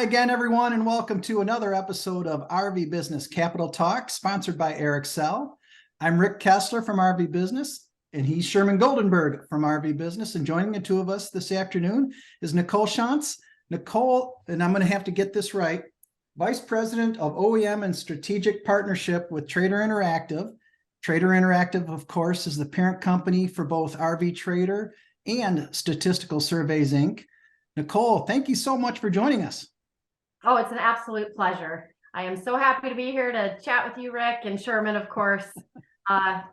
Hi again, everyone, and welcome to another episode of RV Business Capitol Talk, sponsored by Eric Sell. I'm Rick Kessler from RV Business, and he's Sherman Goldenberg from RV Business. And joining the two of us this afternoon is Nicole Schantz. Nicole, and I'm going to have to get this right, Vice President of OEM and Strategic Partnership with Trader Interactive. Trader Interactive, of course, is the parent company for both RV Trader and Statistical Surveys, Inc. Nicole, thank you so much for joining us. Oh, it's an absolute pleasure. I am so happy to be here to chat with you, Rick, and Sherman, of course.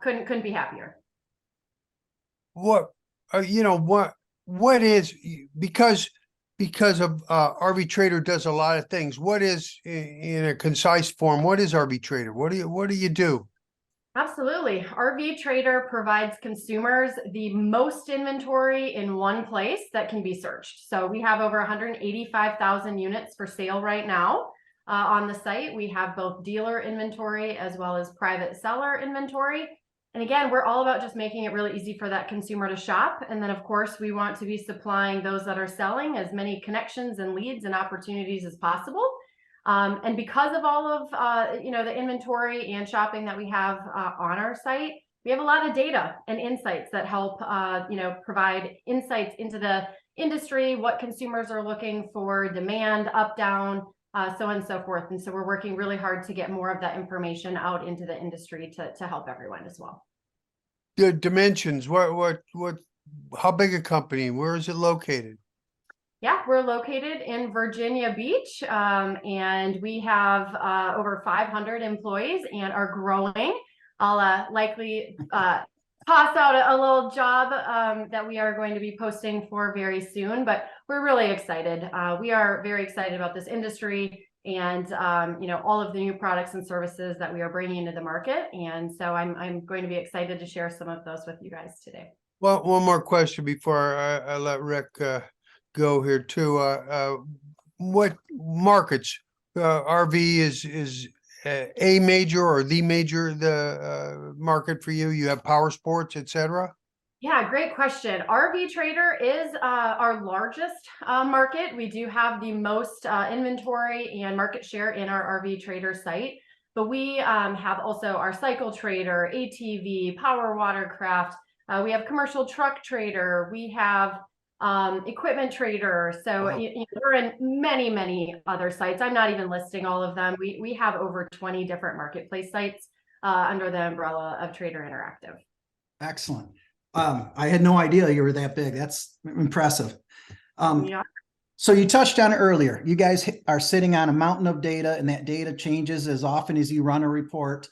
Couldn't be happier. What is, because of RV Trader does a lot of things. What is, in a concise form, what is RV Trader? What do you do? Absolutely. RV Trader provides consumers the most inventory in one place that can be searched. So we have over 185,000 units for sale right now on the site. We have both dealer inventory as well as private seller inventory. And again, we're all about just making it really easy for that consumer to shop. And then, of course, we want to be supplying those that are selling as many connections and leads and opportunities as possible. And because of all of the inventory and shopping that we have on our site, we have a lot of data and insights that help provide insights into the industry, what consumers are looking for, demand, up, down, so on and so forth. And so we're working really hard to get more of that information out into the industry to help everyone as well. The dimensions, how big a company? Where is it located? Yeah, we're located in Virginia Beach, and we have over 500 employees and are growing. I'll likely toss out a little job that we are going to be posting for very soon, but we're really excited. We are very excited about this industry and all of the new products and services that we are bringing into the market. And so I'm going to be excited to share some of those with you guys today. Well, one more question before I let Rick go here too. What markets RV is a major or the major market for you? You have power sports, etc. Yeah, great question. RV Trader is our largest market. We do have the most inventory and market share in our RV Trader site, but we have also our cycle trader, ATV, power watercraft. We have commercial truck trader. We have equipment trader. So Wow. We're in many other sites. I'm not even listing all of them. We have over 20 different marketplace sites under the umbrella of Trader Interactive. Excellent. I had no idea you were that big. That's impressive. Yeah. So you touched on it earlier. You guys are sitting on a mountain of data, and that data changes as often as you run a report.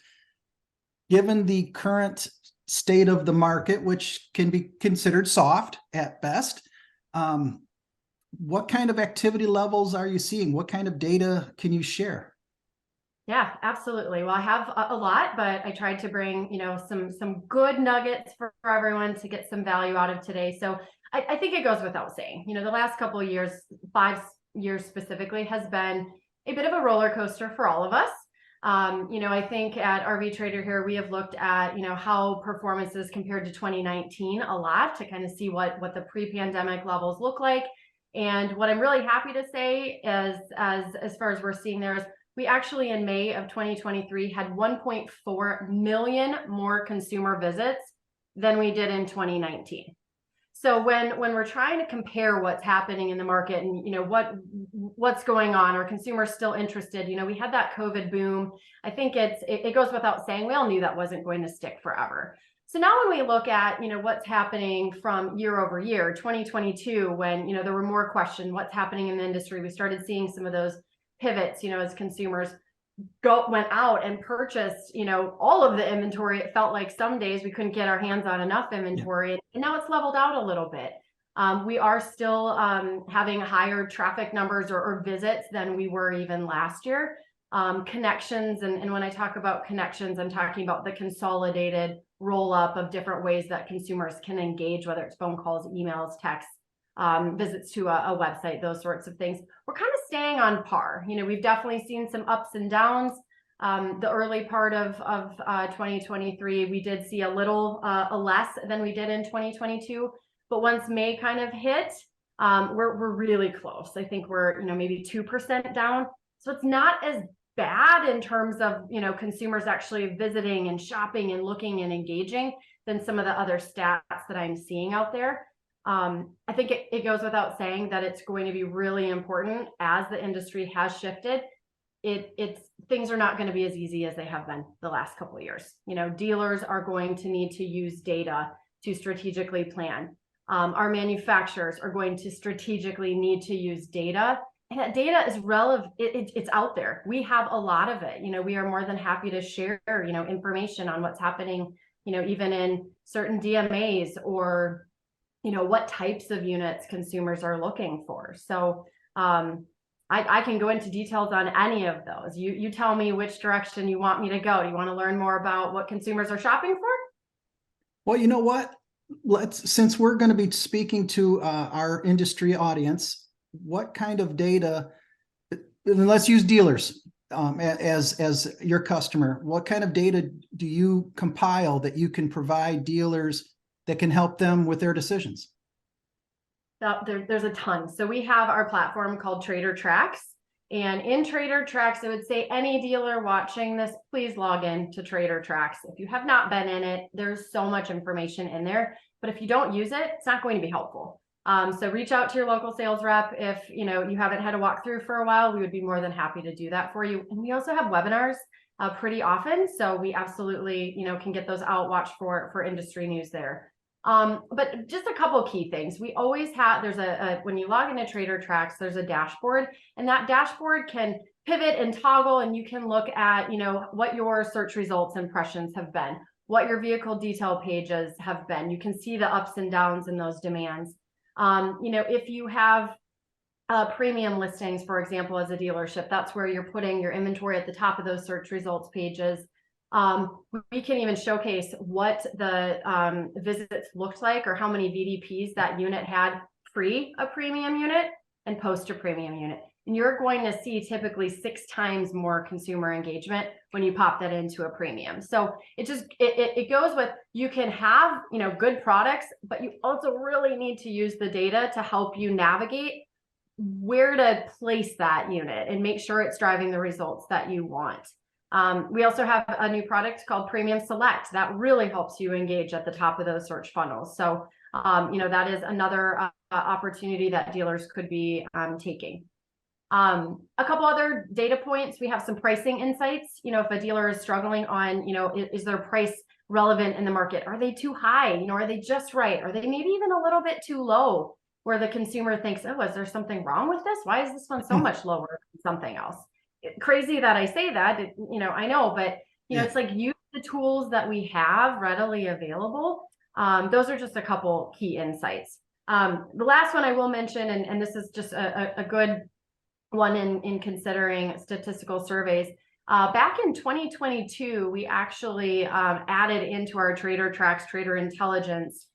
Given the current state of the market, which can be considered soft at best, what kind of activity levels are you seeing? What kind of data can you share? Yeah, absolutely. Well, I have a lot, but I tried to bring, some good nuggets for everyone to get some value out of today. So I think it goes without saying, the last couple of years, 5 years specifically, has been a bit of a roller coaster for all of us. I think at RV Trader here, we have looked at, how performance is compared to 2019 a lot to kind of see what the pre-pandemic levels look like. And what I'm really happy to say is, as far as we're seeing there, is we actually in May of 2023 had 1.4 million more consumer visits than we did in 2019. So when we're trying to compare what's happening in the market and what's going on, are consumers still interested? We had that COVID boom. I think it goes without saying, we all knew that wasn't going to stick forever. So now when we look at what's happening from year over year, 2022, when there were more questions, what's happening in the industry, we started seeing some of those pivots, as consumers went out and purchased, all of the inventory. It felt like some days we couldn't get our hands on enough inventory, and now it's leveled out a little bit. We are still having higher traffic numbers or visits than we were even last year. Connections, and when I talk about connections, I'm talking about the consolidated roll up of different ways that consumers can engage, whether it's phone calls, emails, texts, visits to a website, those sorts of things. We're kind of staying on par. We've definitely seen some ups and downs. The early part of 2023, we did see a little less than we did in 2022. But once May kind of hit, we're really close. I think we're, maybe 2% down. So it's not as bad in terms of, consumers actually visiting and shopping and looking and engaging than some of the other stats that I'm seeing out there. I think it goes without saying that it's going to be really important as the industry has shifted. Things are not going to be as easy as they have been the last couple of years. Dealers are going to need to use data to strategically plan. Our manufacturers are going to strategically need to use data, and that data is relevant. It's out there. We have a lot of it. We are more than happy to share, information on what's happening, even in certain DMAs, or, what types of units consumers are looking for. So, I can go into details on any of those. You tell me which direction you want me to go. Do you want to learn more about what consumers are shopping for? Well, you know what? Since we're going to be speaking to our industry audience, what kind of data, and let's use dealers as your customer, what kind of data do you compile that you can provide dealers that can help them with their decisions? There's a ton. So we have our platform called Trader Tracks. And in Trader Tracks, I would say any dealer watching this, please log in to Trader Tracks. If you have not been in it, there's so much information in there. But if you don't use it, it's not going to be helpful. So reach out to your local sales rep. If you haven't had a walkthrough for a while, we would be more than happy to do that for you. And we also have webinars pretty often. So we absolutely can get those out, watch for industry news there. But just a couple key things. We always have, when you log into Trader Tracks, there's a dashboard, and that dashboard can pivot and toggle, and you can look at, what your search results impressions have been, what your vehicle detail pages have been. You can see the ups and downs in those demands. If you have premium listings, for example, as a dealership, that's where you're putting your inventory at the top of those search results pages. We can even showcase what the visits looked like, or how many VDPs that unit had pre a premium unit and post a premium unit. And you're going to see typically 6 times more consumer engagement when you pop that into a premium. So it goes with, you can have, good products, but you also really need to use the data to help you navigate where to place that unit and make sure it's driving the results that you want. We also have a new product called Premium Select that really helps you engage at the top of those search funnels. So, that is another opportunity that dealers could be taking. A couple other data points. We have some pricing insights. If a dealer is struggling on, is their price relevant in the market? Are they too high? Are they just right? Are they maybe even a little bit too low, where the consumer thinks, oh, is there something wrong with this? Why is this one so much lower than something else? Crazy that I say that, I know, but it's like, use the tools that we have readily available. Those are just a couple key insights. The last one I will mention, and this is just a good one in considering statistical surveys. Back in 2022, we actually added into our Trader Tracks Trader Intelligence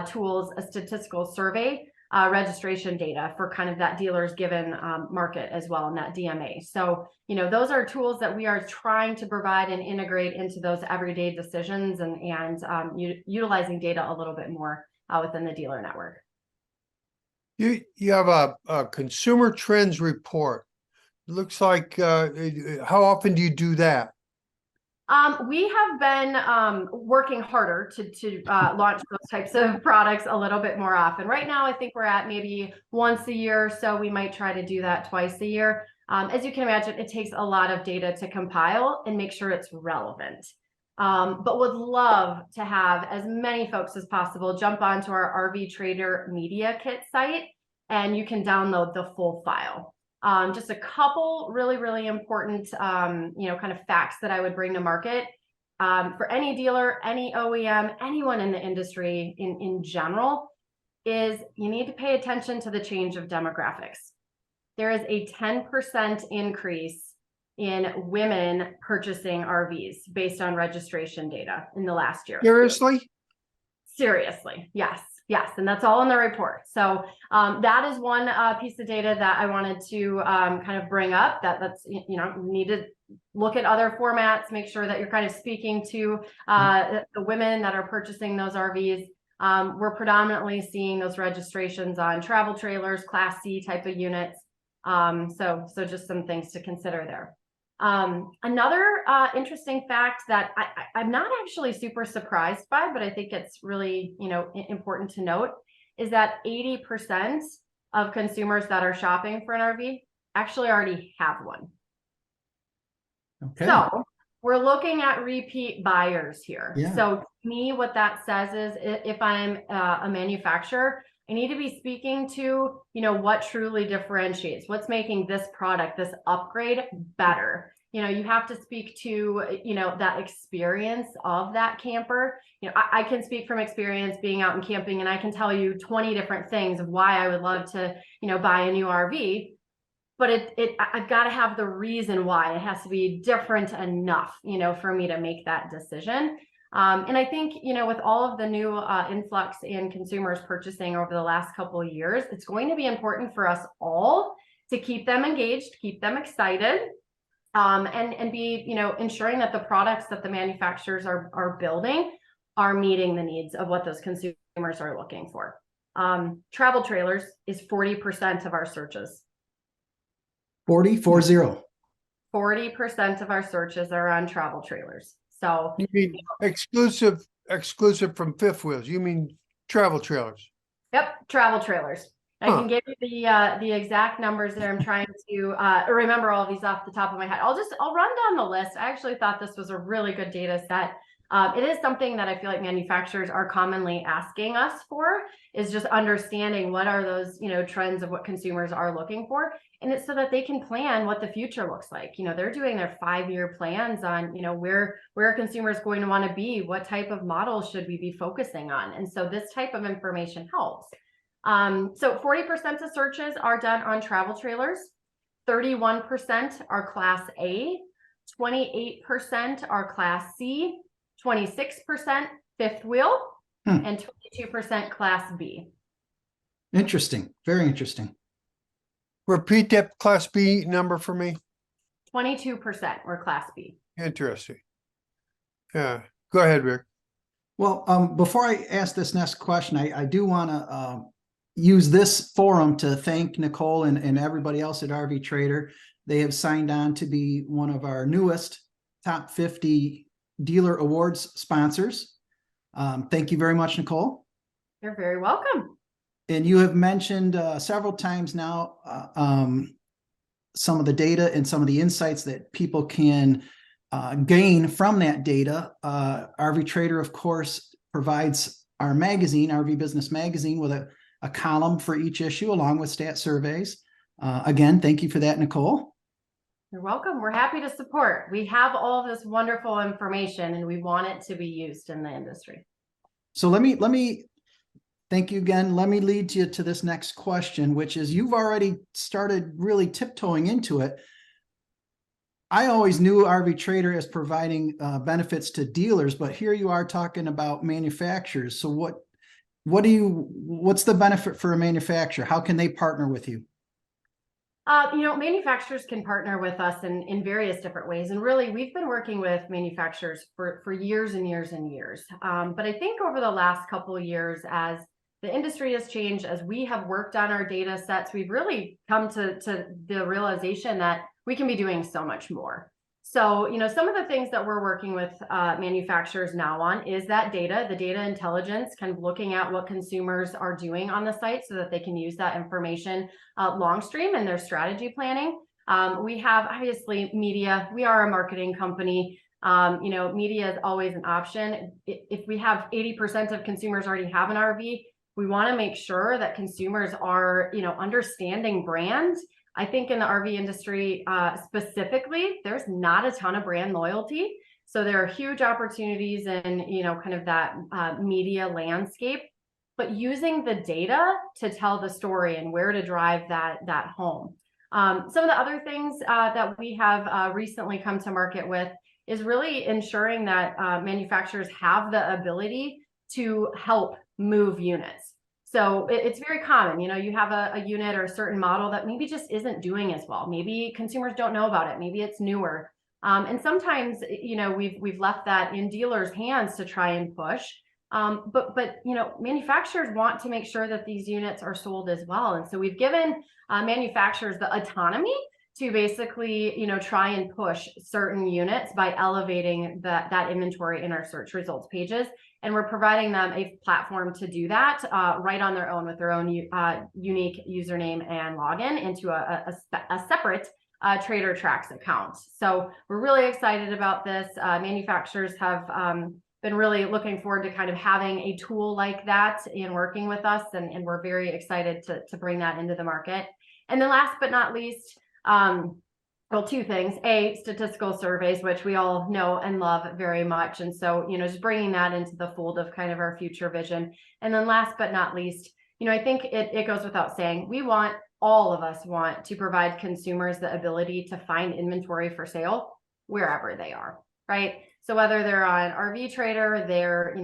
tools a statistical survey registration data for kind of that dealer's given market as well, in that DMA. So, those are tools that we are trying to provide and integrate into those everyday decisions, and utilizing data a little bit more within the dealer network. You have a consumer trends report. It looks like, how often do you do that? We have been working harder to launch those types of products a little bit more often. Right now, I think we're at maybe once a year, so we might try to do that twice a year. As you can imagine, it takes a lot of data to compile and make sure it's relevant. But would love to have as many folks as possible jump onto our RV Trader Media Kit site, and you can download the full file. Just a couple really, really important, kind of facts that I would bring to market. For any dealer, any OEM, anyone in the industry in general, is you need to pay attention to the change of demographics. There is a 10% increase in women purchasing RVs based on registration data in the last year. Seriously? Seriously, yes. Yes, and that's all in the report. So that is one piece of data that I wanted to kind of bring up. That's you need to look at other formats, make sure that you're kind of speaking to the women that are purchasing those RVs. We're predominantly seeing those registrations on travel trailers, Class C type of units. So just some things to consider there. Another interesting fact that I'm not actually super surprised by, but I think it's really, important to note, is that 80% of consumers that are shopping for an RV actually already have one. Okay. So we're looking at repeat buyers here. Yeah. So to me, what that says is if I'm a manufacturer, I need to be speaking to, what truly differentiates, what's making this product, this upgrade better. You have to speak to, that experience of that camper. I can speak from experience being out and camping, and I can tell you 20 different things of why I would love to, buy a new RV. But I've got to have the reason why. It has to be different enough, for me to make that decision. And I think, with all of the new influx in consumers purchasing over the last couple of years, it's going to be important for us all to keep them engaged, keep them excited, and be, ensuring that the products that the manufacturers are building are meeting the needs of what those consumers are looking for. Travel trailers is 40% of our searches. 40. 40% of our searches are on travel trailers. So You mean exclusive from fifth wheels? You mean travel trailers? Yep, travel trailers. I can give you the exact numbers there. I'm trying to remember all of these off the top of my head. I'll run down the list. I actually thought this was a really good data set. It is something that I feel like manufacturers are commonly asking us for, is just understanding what are those, trends of what consumers are looking for. And it's so that they can plan what the future looks like. They're doing their 5-year plans on, where are consumers going to want to be? What type of models should we be focusing on? And so this type of information helps. So 40% of searches are done on travel trailers, 31% are Class A, 28% are Class C, 26% fifth wheel, and 22% Class B. Interesting. Very interesting. Repeat that Class B number for me. 22% were Class B. Interesting. Yeah. Go ahead, Rick. Well, before I ask this next question, I do want to use this forum to thank Nicole and everybody else at RV Trader. They have signed on to be one of our newest top 50 dealer awards sponsors. Thank you very much, Nicole. You're very welcome. And you have mentioned several times now some of the data and some of the insights that people can gain from that data. RV Trader, of course, provides our magazine, RV Business Magazine, with a column for each issue along with stat surveys. Again, thank you for that, Nicole. You're welcome. We're happy to support. We have all this wonderful information and we want it to be used in the industry. So let me thank you again. Let me lead you to this next question, which is, you've already started really tiptoeing into it. I always knew RV Trader as providing benefits to dealers, but here you are talking about manufacturers. So what's the benefit for a manufacturer? How can they partner with you? Manufacturers can partner with us in various different ways. And really, we've been working with manufacturers for years and years and years. But I think over the last couple of years, as the industry has changed, as we have worked on our data sets, we've really come to the realization that we can be doing so much more. So, some of the things that we're working with manufacturers now on is that data, the data intelligence, kind of looking at what consumers are doing on the site so that they can use that information long stream in their strategy planning. We have, obviously, media. We are a marketing company. Media is always an option. If we have 80% of consumers already have an RV, we want to make sure that consumers are, understanding brands. I think in the RV industry specifically, there's not a ton of brand loyalty. So there are huge opportunities in, kind of that media landscape, but using the data to tell the story and where to drive that home. Some of the other things that we have recently come to market with is really ensuring that manufacturers have the ability to help move units. So it's very common, you have a unit or a certain model that maybe just isn't doing as well. Maybe consumers don't know about it. Maybe it's newer. And sometimes, we've left that in dealers' hands to try and push. But manufacturers want to make sure that these units are sold as well. And so we've given manufacturers the autonomy to basically, try and push certain units by elevating that inventory in our search results pages. And we're providing them a platform to do that right on their own with their own unique username and login into a separate Trader Tracks account. So we're really excited about this. Manufacturers have been really looking forward to kind of having a tool like that in working with us. And we're very excited to bring that into the market. And then last but not least, two things. Statistical surveys, which we all know and love very much. And so, just bringing that into the fold of kind of our future vision. And then last but not least, I think it goes without saying, all of us want to provide consumers the ability to find inventory for sale wherever they are, right? So whether they're on RV Trader, they're,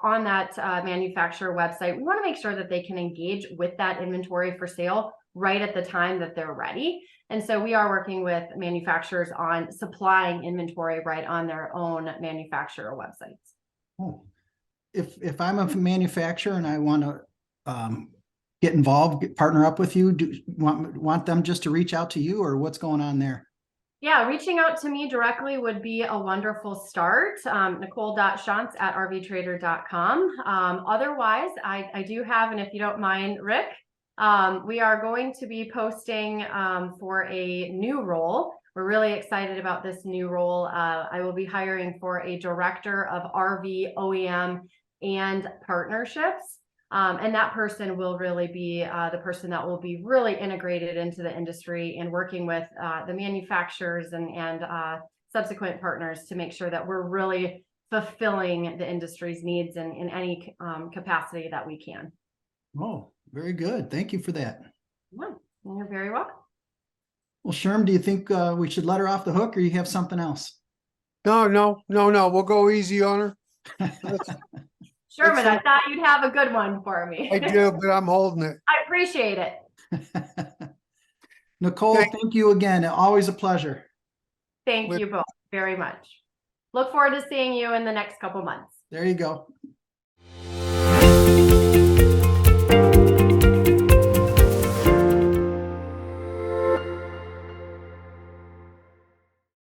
on that manufacturer website, we want to make sure that they can engage with that inventory for sale right at the time that they're ready. And so we are working with manufacturers on supplying inventory right on their own manufacturer websites. Oh. If I'm a manufacturer and I want to get involved, partner up with you, do you want them just to reach out to you, or what's going on there? Yeah, reaching out to me directly would be a wonderful start. Nicole.Schantz@RVTrader.com. Otherwise, I do have, and if you don't mind, Rick, we are going to be posting for a new role. We're really excited about this new role. I will be hiring for a director of RV, OEM, and partnerships. And that person will really be the person that will be really integrated into the industry and working with the manufacturers and subsequent partners to make sure that we're really fulfilling the industry's needs in any capacity that we can. Oh, very good. Thank you for that. Yeah, you're very welcome. Well, Sherm, do you think we should let her off the hook, or you have something else? No. We'll go easy on her. Sherman, I thought you'd have a good one for me. I do, but I'm holding it. I appreciate it. Nicole, thank you again. Always a pleasure. Thank you both very much. Look forward to seeing you in the next couple months. There you go.